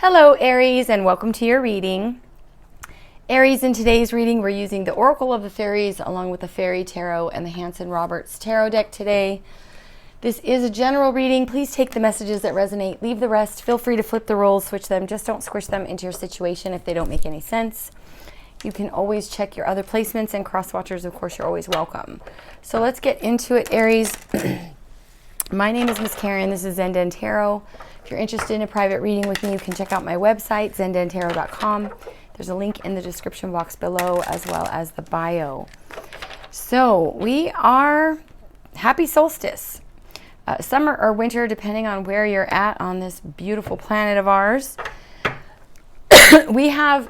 Hello Aries, and welcome to your reading. Aries, in today's reading we're using the Oracle of the Fairies along with the Fairy Tarot and the Hanson Roberts Tarot deck today. This is a general reading. Please take the messages that resonate, leave the rest. Feel free to flip the roles, switch them, just don't squish them into your situation if they don't make any sense. You can always check your other placements, and cross-watchers, of course, you're always welcome. So let's get into it, Aries. My name is Miss Karen. This is Zen Den Tarot. If you're interested in a private reading with me, you can check out my website, zendentarot.com. There's a link in the description box below as well as the bio. So we are happy solstice. Summer or winter, depending on where you're at on this beautiful planet of ours. We have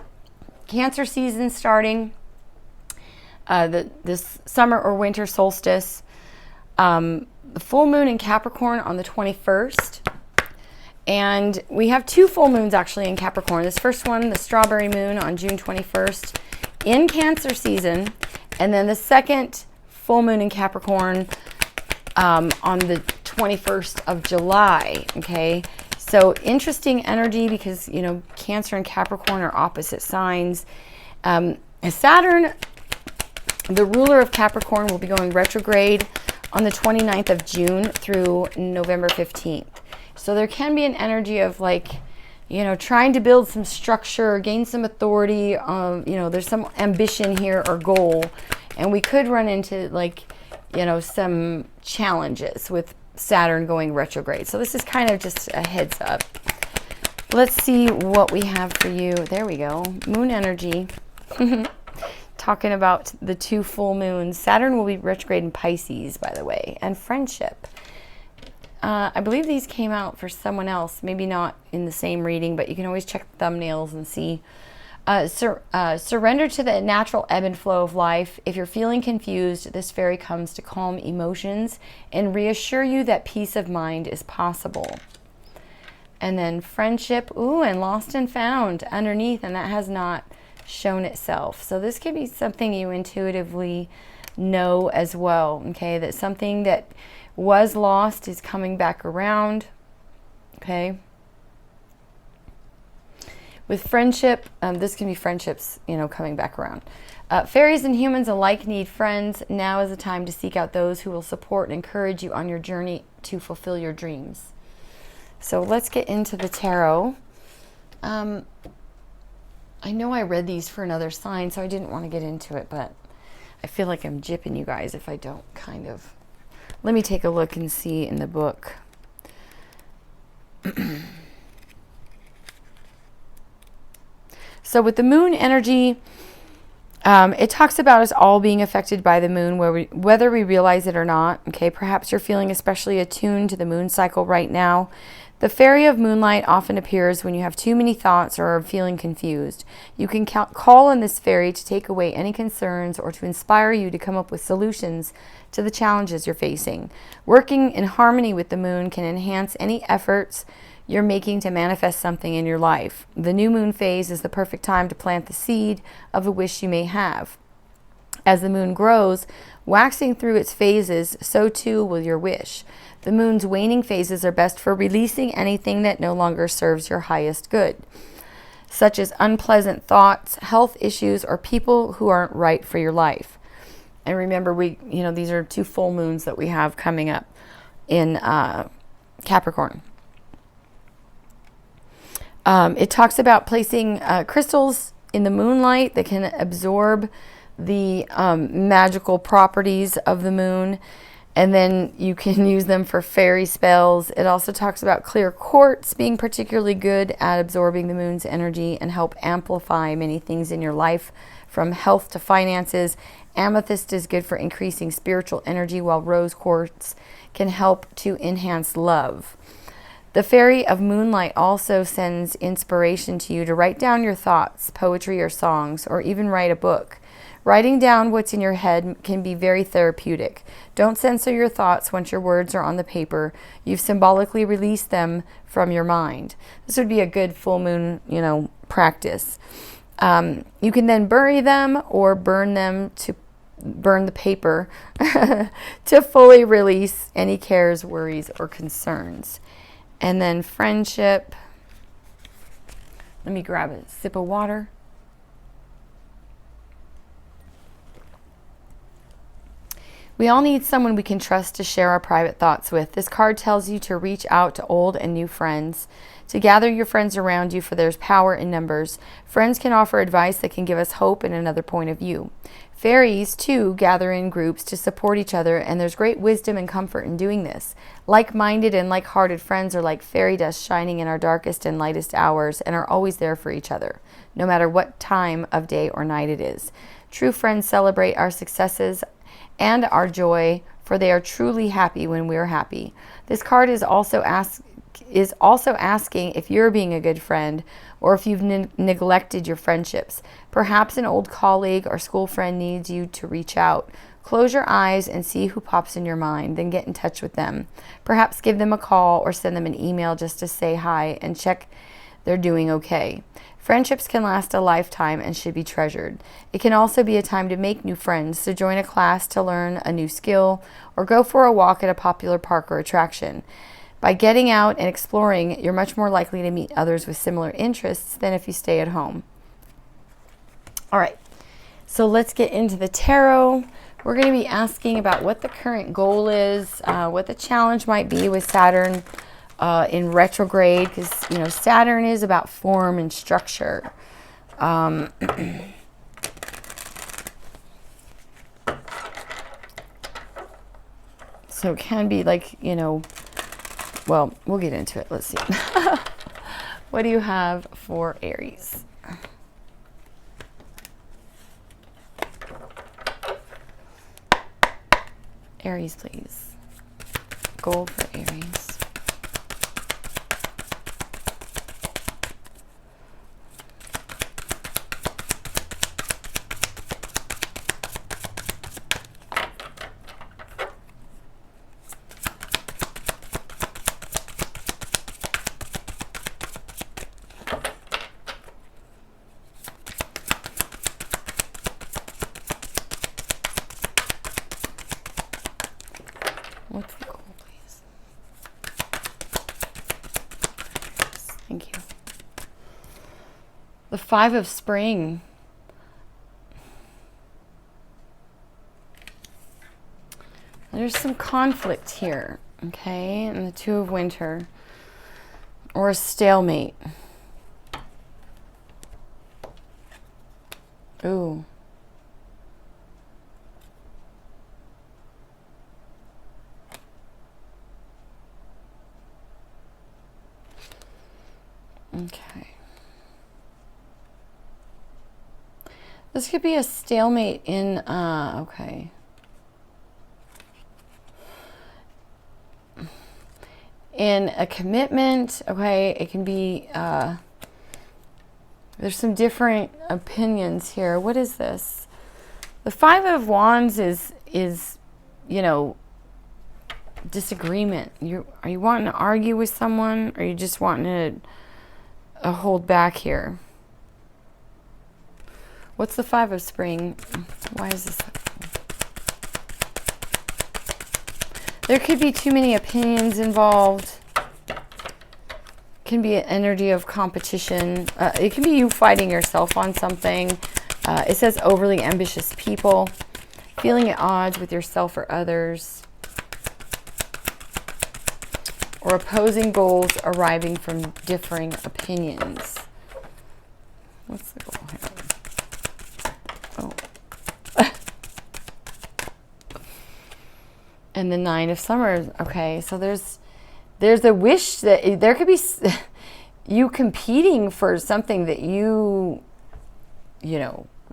Cancer season starting, this summer or winter solstice. The full moon in Capricorn on the 21st. And we have two full moons actually in Capricorn. This first one, the strawberry moon on June 21st in Cancer season. And then the second full moon in Capricorn on the 21st of July. Okay. So interesting energy because, you know, Cancer and Capricorn are opposite signs. Saturn, the ruler of Capricorn, will be going retrograde on the 29th of June through November 15th. So there can be an energy of, like, you know, trying to build some structure, gain some authority. You know, there's some ambition here or goal. And we could run into, like, you know, some challenges with Saturn going retrograde. So this is kind of just a heads up. Let's see what we have for you. There we go. Moon energy. Talking about the two full moons. Saturn will be retrograde in Pisces, by the way. And friendship. I believe these came out for someone else. Maybe not in the same reading, but you can always check the thumbnails and see. Surrender to the natural ebb and flow of life. If you're feeling confused, this fairy comes to calm emotions and reassure you that peace of mind is possible. And then friendship. Ooh, and lost and found underneath, and that has not shown itself. So this could be something you intuitively know as well. Okay, that something that was lost is coming back around. Okay. With friendship, this can be friendships, you know, coming back around. Fairies and humans alike need friends. Now is the time to seek out those who will support and encourage you on your journey to fulfill your dreams. So let's get into the tarot. I know I read these for another sign, so I didn't want to get into it, but I feel like I'm gypping you guys if I don't, kind of. Let me take a look and see in the book. So with the moon energy, it talks about us all being affected by the moon, whether we realize it or not. Okay, perhaps you're feeling especially attuned to the moon cycle right now. The fairy of moonlight often appears when you have too many thoughts or are feeling confused. You can call on this fairy to take away any concerns or to inspire you to come up with solutions to the challenges you're facing. Working in harmony with the moon can enhance any efforts you're making to manifest something in your life. The new moon phase is the perfect time to plant the seed of a wish you may have. As the moon grows, waxing through its phases, so too will your wish. The moon's waning phases are best for releasing anything that no longer serves your highest good, such as unpleasant thoughts, health issues, or people who aren't right for your life. And remember, these are two full moons that we have coming up in Capricorn. It talks about placing crystals in the moonlight that can absorb the magical properties of the moon, and then you can use them for fairy spells. It also talks about clear quartz being particularly good at absorbing the moon's energy and help amplify many things in your life, from health to finances. Amethyst is good for increasing spiritual energy, while rose quartz can help to enhance love. The fairy of moonlight also sends inspiration to you to write down your thoughts, poetry or songs, or even write a book. Writing down what's in your head can be very therapeutic. Don't censor your thoughts once your words are on the paper. You've symbolically released them from your mind. This would be a good full moon, practice. You can then bury them or burn the paper to fully release any cares, worries, or concerns. And then friendship. Let me grab a sip of water. We all need someone we can trust to share our private thoughts with. This card tells you to reach out to old and new friends, to gather your friends around you, for there's power in numbers. Friends can offer advice that can give us hope and another point of view. Fairies, too, gather in groups to support each other, and there's great wisdom and comfort in doing this. Like-minded and like-hearted friends are like fairy dust shining in our darkest and lightest hours and are always there for each other, no matter what time of day or night it is. True friends celebrate our successes and our joy, for they are truly happy when we are happy. This card is also asking if you're being a good friend or if you've neglected your friendships. Perhaps an old colleague or school friend needs you to reach out. Close your eyes and see who pops in your mind, then get in touch with them. Perhaps give them a call or send them an email just to say hi and check they're doing okay. Friendships can last a lifetime and should be treasured. It can also be a time to make new friends, to join a class to learn a new skill, or go for a walk at a popular park or attraction. By getting out and exploring, you're much more likely to meet others with similar interests than if you stay at home. All right, so let's get into the tarot. We're going to be asking about what the current goal is, what the challenge might be with Saturn in retrograde, because Saturn is about form and structure. So it can be like, well, we'll get into it. Let's see. What do you have for Aries? Aries, please. Goal for Aries. What's the goal, please? Thank you. The Five of Spring. There's some conflict here, okay? And the Two of Winter. Or a stalemate. Ooh. Okay. This could be a stalemate in, okay. In a commitment, okay, it can be, there's some different opinions here. What is this? The Five of Wands is disagreement. Are you wanting to argue with someone, or are you just wanting to hold back here? What's the Five of Spring? Why is this? There could be too many opinions involved. Can be an energy of competition. It can be you fighting yourself on something. It says overly ambitious people. Feeling at odds with yourself or others. Or opposing goals arriving from differing opinions. What's the goal here? Oh. And the Nine of Swords. Okay, so there's a wish that there could be you competing for something that you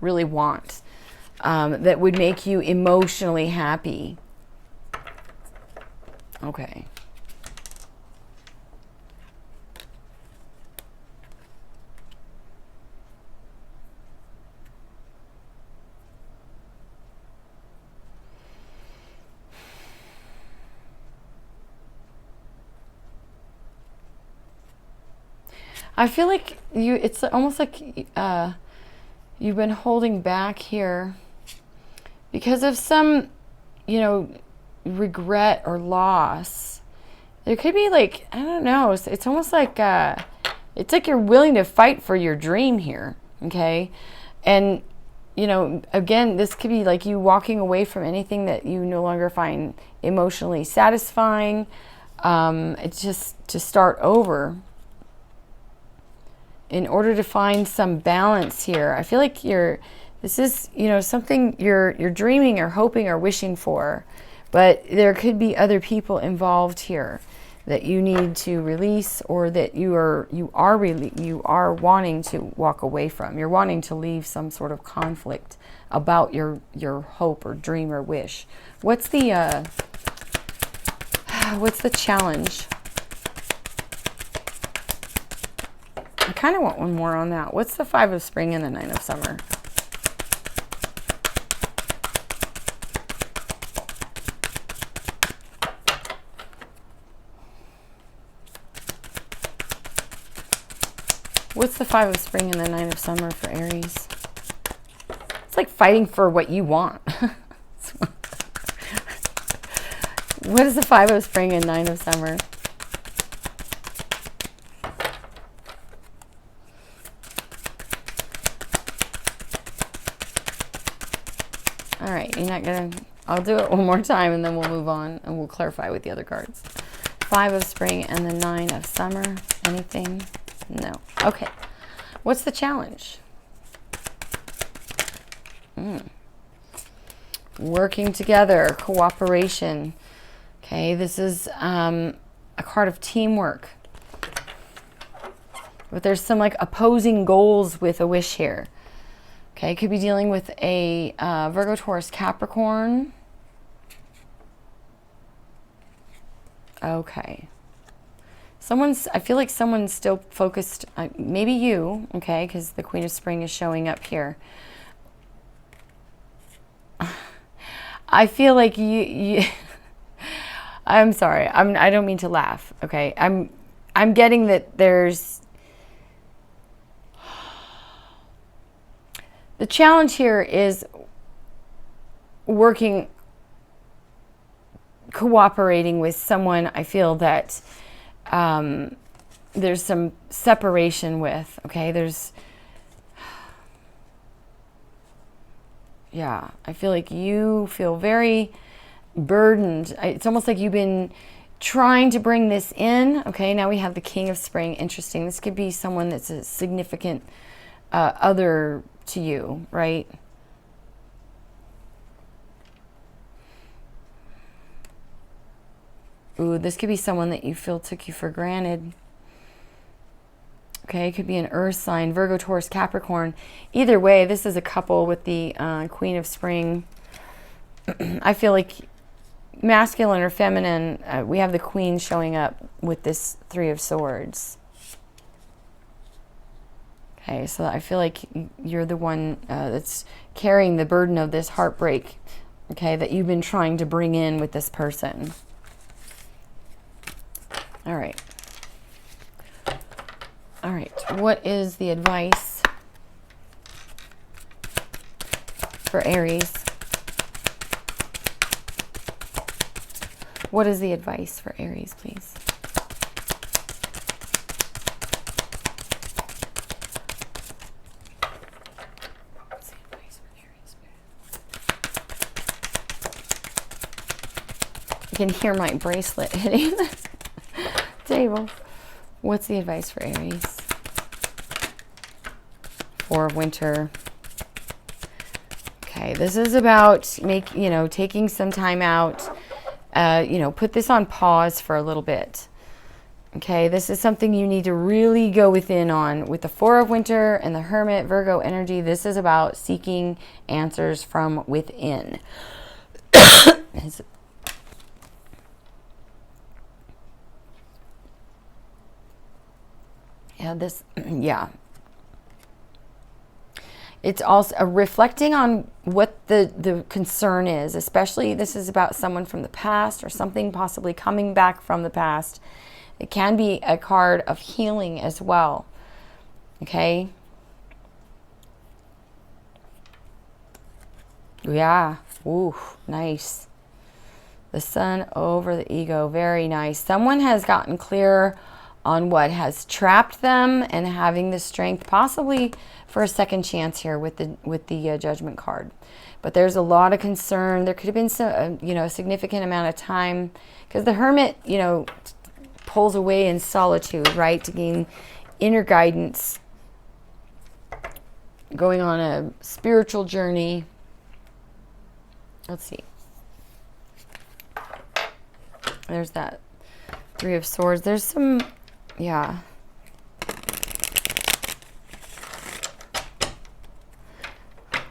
really want, that would make you emotionally happy. Okay. I feel like it's almost like you've been holding back here because of some, regret or loss. There could be like, I don't know, it's almost like It's like you're willing to fight for your dream here, okay? And, you know, again, this could be like you walking away from anything that you no longer find emotionally satisfying. It's just to start over in order to find some balance here. I feel like this is, you know, something you're dreaming or hoping or wishing for, but there could be other people involved here that you need to release, or that you are wanting to walk away from. You're wanting to leave some sort of conflict about your hope or dream or wish. What's the challenge? I kind of want one more on that. What's the 5 of Spring and the 9 of Summer? What's the 5 of Spring and the 9 of Summer for Aries? It's like fighting for what you want. What is the 5 of Spring and 9 of Summer? All right, you're not gonna, I'll do it one more time and then we'll move on and we'll clarify with the other cards. 5 of Spring and the 9 of Summer. Anything? No. Okay. What's the challenge? Working together, cooperation. Okay, this is a card of teamwork. But there's some like opposing goals with a wish here. Okay, could be dealing with a Virgo, Taurus, Capricorn. Okay. I feel like someone's still focused, maybe you, okay, because the Queen of Spring is showing up here. I feel like you I'm sorry, I don't mean to laugh, okay? I'm getting that there's, the challenge here is cooperating with someone I feel that there's some separation with, okay? Yeah, I feel like you feel very burdened. It's almost like you've been trying to bring this in, okay? Now we have the King of Spring. Interesting. This could be someone that's a significant other to you, right? Ooh, this could be someone that you feel took you for granted. Okay, it could be an earth sign, Virgo, Taurus, Capricorn. Either way, this is a couple with the Queen of Spring. I feel like masculine or feminine, we have the Queen showing up with this 3 of Swords. Okay, so I feel like you're the one that's carrying the burden of this heartbreak, okay, that you've been trying to bring in with this person. All right. All right, what is the advice for Aries? What is the advice for Aries, please? What's the advice for Aries? You can hear my bracelet hitting the table. What's the advice for Aries? 4 of Winter. Okay, this is about taking some time out. Put this on pause for a little bit. Okay, this is something you need to really go within on. With the 4 of Winter and the Hermit, Virgo energy, this is about seeking answers from within. Yeah. It's also reflecting on what the concern is, especially this is about someone from the past or something possibly coming back from the past. It can be a card of healing as well. Okay? Yeah. Ooh, nice. The Sun over the ego. Very nice. Someone has gotten clear on what has trapped them and having the strength possibly for a second chance here with the Judgment card. But there's a lot of concern. There could have been some, a significant amount of time, because the Hermit, pulls away in solitude, right, to gain inner guidance, going on a spiritual journey. Let's see. There's that Three of Swords. There's some, yeah.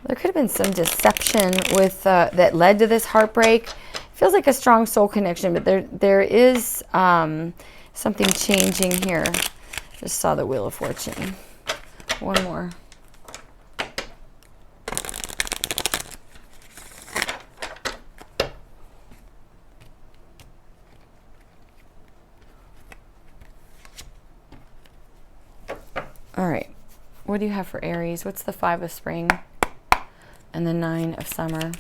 There could have been some deception with that led to this heartbreak. Feels like a strong soul connection, but there is something changing here. Just saw the Wheel of Fortune. One more. All right. What do you have for Aries? What's the Five of Spring and the Nine of Summer?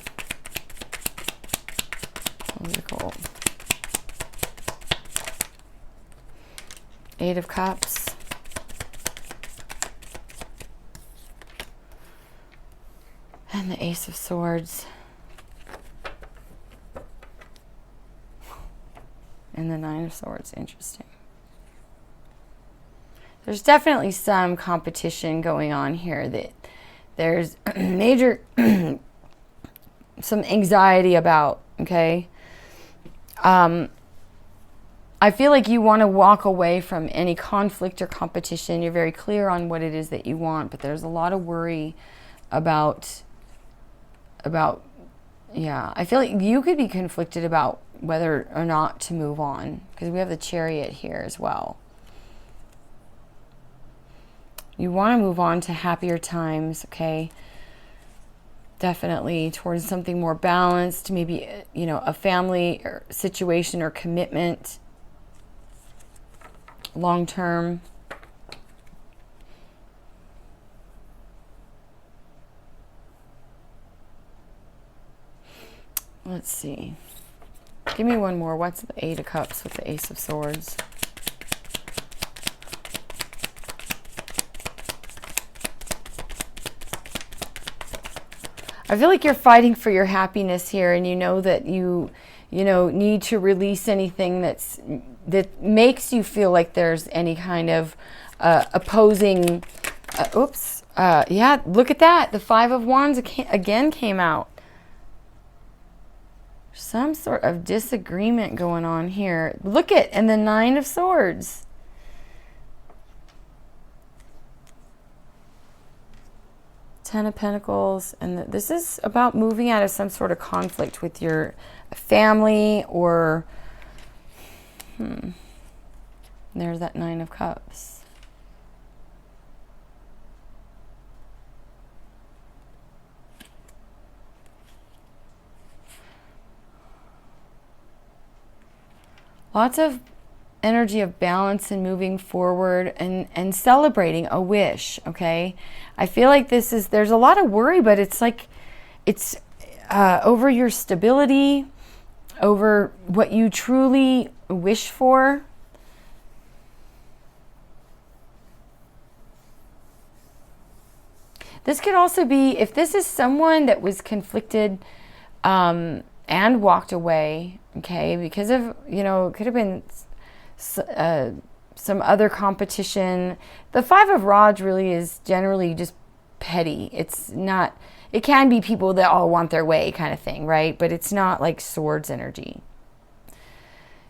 Cool. Eight of Cups. And the Ace of Swords. And the Nine of Swords. Interesting. There's definitely some competition going on here. That there's major some anxiety about, okay? I feel like you want to walk away from any conflict or competition. You're very clear on what it is that you want, but there's a lot of worry about yeah. I feel like you could be conflicted about whether or not to move on, because we have the Chariot here as well. You want to move on to happier times, okay? Definitely towards something more balanced, maybe, a family or situation or commitment, long term. Let's see. Give me one more. What's the Eight of Cups with the Ace of Swords? I feel like you're fighting for your happiness here, and you know that you need to release anything that makes you feel like there's any kind of opposing. Yeah, look at that. The Five of Wands again came out. Some sort of disagreement going on here. Look at, and the Nine of Swords. Ten of Pentacles, and this is about moving out of some sort of conflict with your family, or there's that Nine of Cups. Lots of energy of balance and moving forward and celebrating a wish, okay? I feel like there's a lot of worry, but it's like, it's over your stability, over what you truly wish for. This could also be, if this is someone that was conflicted and walked away, okay, because of, it could have been some other competition. The Five of Rods really is generally just petty. It's not, it can be people that all want their way kind of thing, right? But it's not like Swords energy.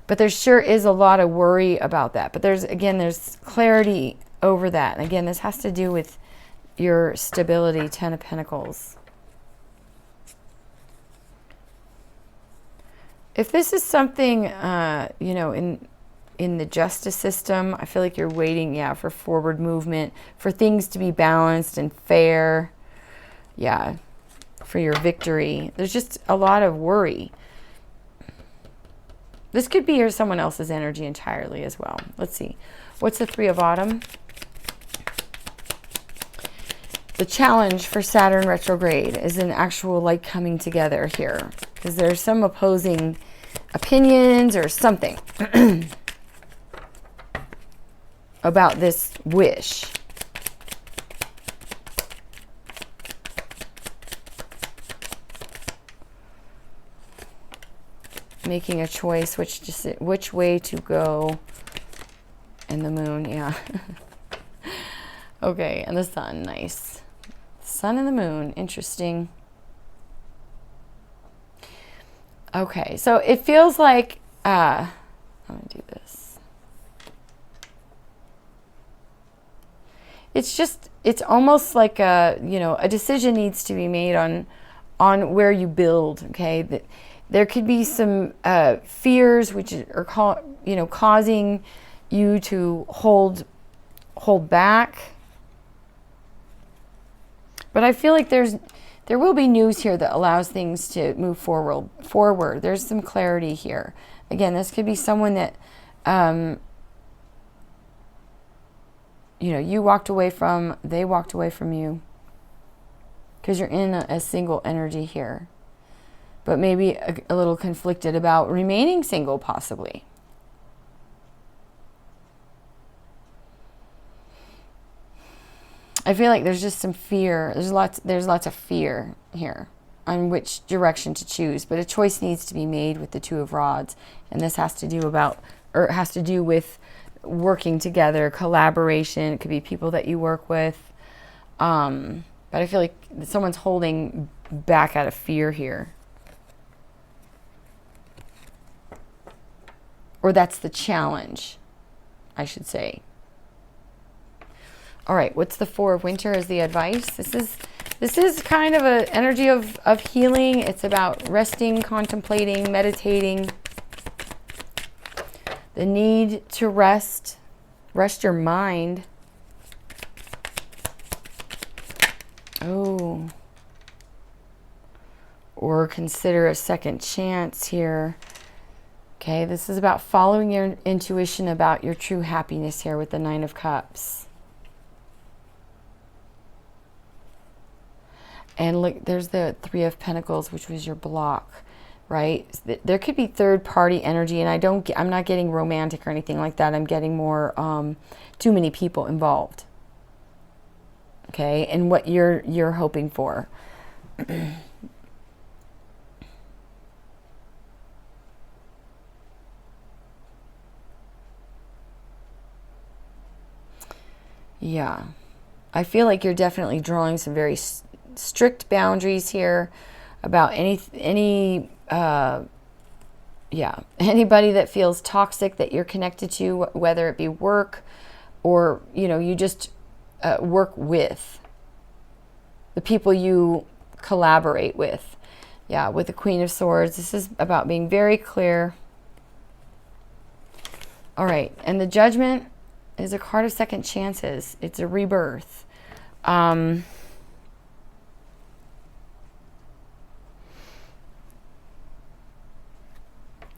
But there sure is a lot of worry about that. But there's clarity over that. And again, this has to do with your stability. Ten of Pentacles. If this is something, in the justice system, I feel like you're waiting, for forward movement, for things to be balanced and fair. Yeah, for your victory. There's just a lot of worry. This could be someone else's energy entirely as well. Let's see. What's the Three of Autumn? The challenge for Saturn retrograde is an actual like coming together here, because there's some opposing opinions or something. about this wish. Making a choice, which way to go. And the moon, yeah. Okay, and the sun, nice. Sun and the moon, interesting. Okay, so it feels like, I'm gonna do this. It's almost like a decision needs to be made on where you build, okay? That there could be some fears which are causing you to hold back. But I feel like there will be news here that allows things to move forward. There's some clarity here. Again, this could be someone that you walked away from, they walked away from you, because you're in a single energy here. But maybe a little conflicted about remaining single, possibly. I feel like there's just some fear. There's lots of fear here on which direction to choose. But a choice needs to be made with the Two of Rods, and this has to do with working together, collaboration. It could be people that you work with. But I feel like someone's holding back out of fear here. Or that's the challenge, I should say. All right, what's the Four of Winter as the advice? This is kind of an energy of healing. It's about resting, contemplating, meditating. The need to rest your mind. Oh. Or consider a second chance here. Okay, this is about following your intuition about your true happiness here with the Nine of Cups. And look, there's the Three of Pentacles, which was your block, right? There could be third-party energy, and I'm not getting romantic or anything like that. I'm getting more too many people involved. Okay, and what you're hoping for. Yeah, I feel like you're definitely drawing some very strict boundaries here about anybody that feels toxic that you're connected to, whether it be work or you just work with, the people you collaborate with. Yeah, with the Queen of Swords, this is about being very clear. All right, and the Judgment is a card of second chances. It's a rebirth.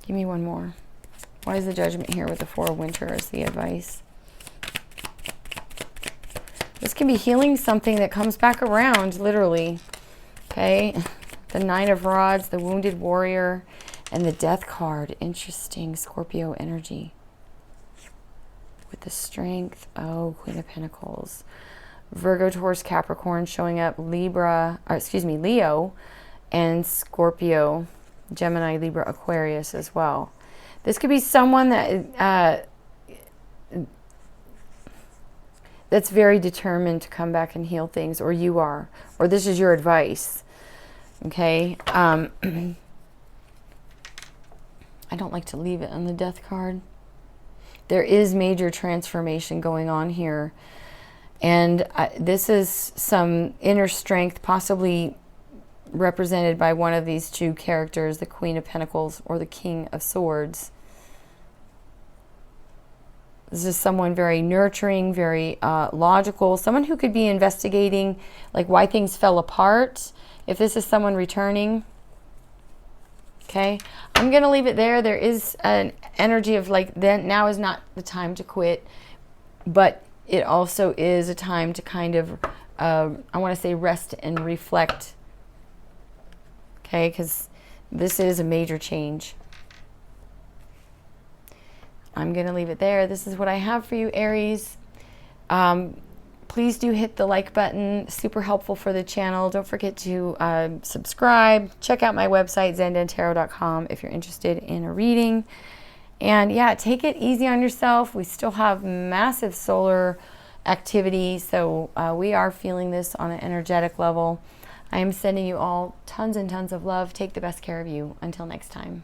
Give me one more. Why is the Judgment here with the Four of Winter as the advice? This can be healing something that comes back around, literally. Okay? The Nine of Rods, the Wounded Warrior, and the Death card. Interesting Scorpio energy. With the Strength. Oh, Queen of Pentacles. Virgo, Taurus, Capricorn showing up. Leo, and Scorpio, Gemini, Libra, Aquarius as well. This could be someone that that's very determined to come back and heal things, or you are, or this is your advice. Okay. I don't like to leave it on the Death card. There is major transformation going on here. And this is some inner strength, possibly represented by one of these two characters, the Queen of Pentacles or the King of Swords. This is someone very nurturing, very logical, someone who could be investigating like why things fell apart. If this is someone returning. Okay, I'm going to leave it there. There is an energy of like, then now is not the time to quit, but it also is a time to kind of, I want to say rest and reflect. Okay, because this is a major change. I'm going to leave it there. This is what I have for you, Aries. Please do hit the like button. Super helpful for the channel. Don't forget to subscribe. Check out my website, ZenDenTarot.com, if you're interested in a reading. And yeah, take it easy on yourself. We still have massive solar activity, so we are feeling this on an energetic level. I am sending you all tons and tons of love. Take the best care of you. Until next time.